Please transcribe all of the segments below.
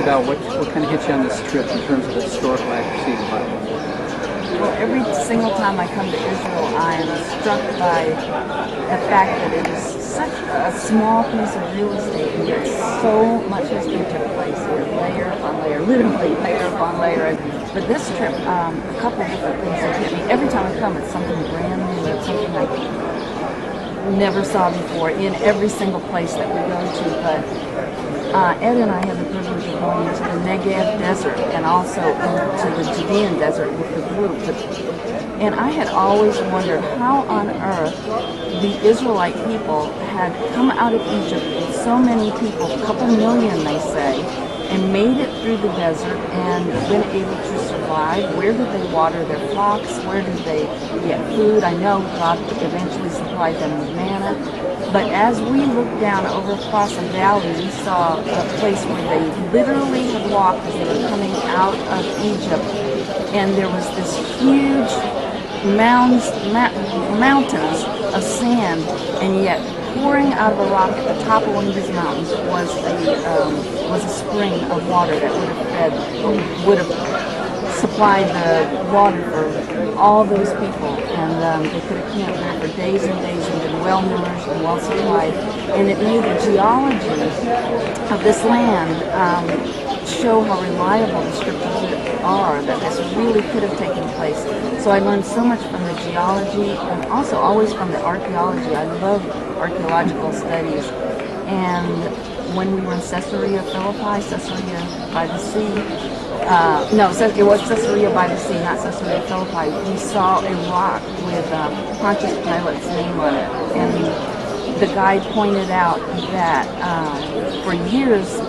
about what kind of hits you on this trip in terms of the historical accuracy of the Bible? Well, every single time I come to Israel, I am struck by the fact that it is such a small piece of real estate, and yet so much history took place here, layer upon layer, literally layer upon layer. But this trip, a couple of different things that hit me. Every time I come, it's something brand new, it's something I never saw before in every single place that we go to. But Ed and I had the privilege of going into the Negev desert and also into the Judean desert with the group. And I had always wondered how on earth the Israelite people had come out of Egypt with so many people, a couple million they say, and made it through the desert and been able to survive. Where did they water their flocks? Where did they get food? I know God eventually supplied them with manna. But as we looked down over across a valley, we saw a place where they literally had walked as they were coming out of Egypt. And there was this huge mountains of sand, and yet pouring out of a rock at the top of one of these mountains was a spring of water that would have supplied the water for all those people, and they could have camped there for days and days and been well nourished and well supplied. And it made the geology of this land show how reliable the scriptures are, that this really could have taken place. So I learned so much from the geology and also always from the archaeology. I love archaeological studies. And when we were in Caesarea Philippi, Caesarea by the sea, it was Caesarea by the sea, not Caesarea Philippi, we saw a rock with Pontius Pilate's name on it. And the guide pointed out that for years,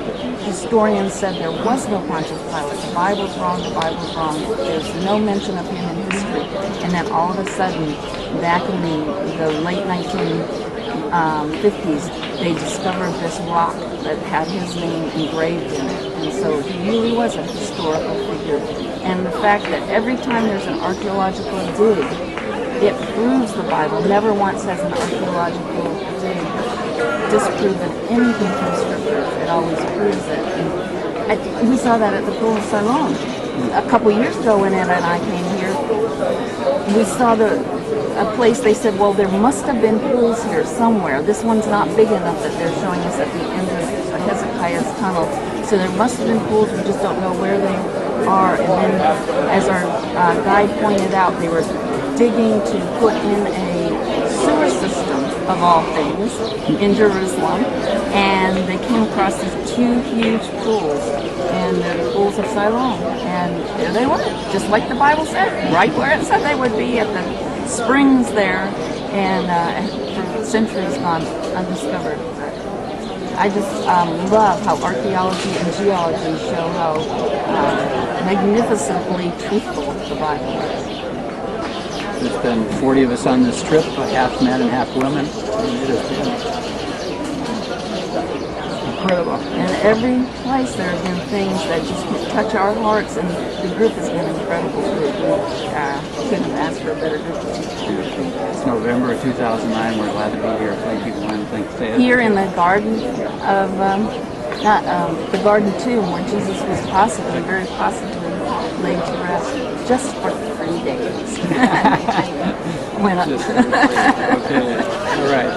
historians said there was no Pontius Pilate. The Bible's wrong, the Bible's wrong. There's no mention of him in history. And then all of a sudden, back in the late 1950s, they discovered this rock that had his name engraved in it. And so he really was a historical figure. And the fact that every time there's an archaeological dig, it proves the Bible. Never once has an archaeological dig disproven anything from Scripture. It always proves it. And we saw that at the pool of Siloam. A couple years ago when Ed and I came here, we saw a place. They said, well, there must have been pools here somewhere. This one's not big enough that they're showing us at the end of Hezekiah's tunnel. So there must have been pools. We just don't know where they are. And then, as our guide pointed out, they were digging to put in a sewer system, of all things, in Jerusalem, and they came across these two huge pools, and the pools of Siloam, and there they were, just like the Bible said, right where it said they would be, at the springs there, and for centuries gone undiscovered. I just love how archaeology and geology show how magnificently truthful the Bible is. There's been 40 of us on this trip, half men and half women, and it has been incredible. And every place there have been things that just touch our hearts, and the group has been incredible. We couldn't ask for a better group of people. It's November of 2009. We're glad to be here. Thank you, Glenn. Thanks, Ted. Here in the garden of, the garden tomb, where Jesus was very possibly laid to rest, just for 3 days. Went up. Okay. All right.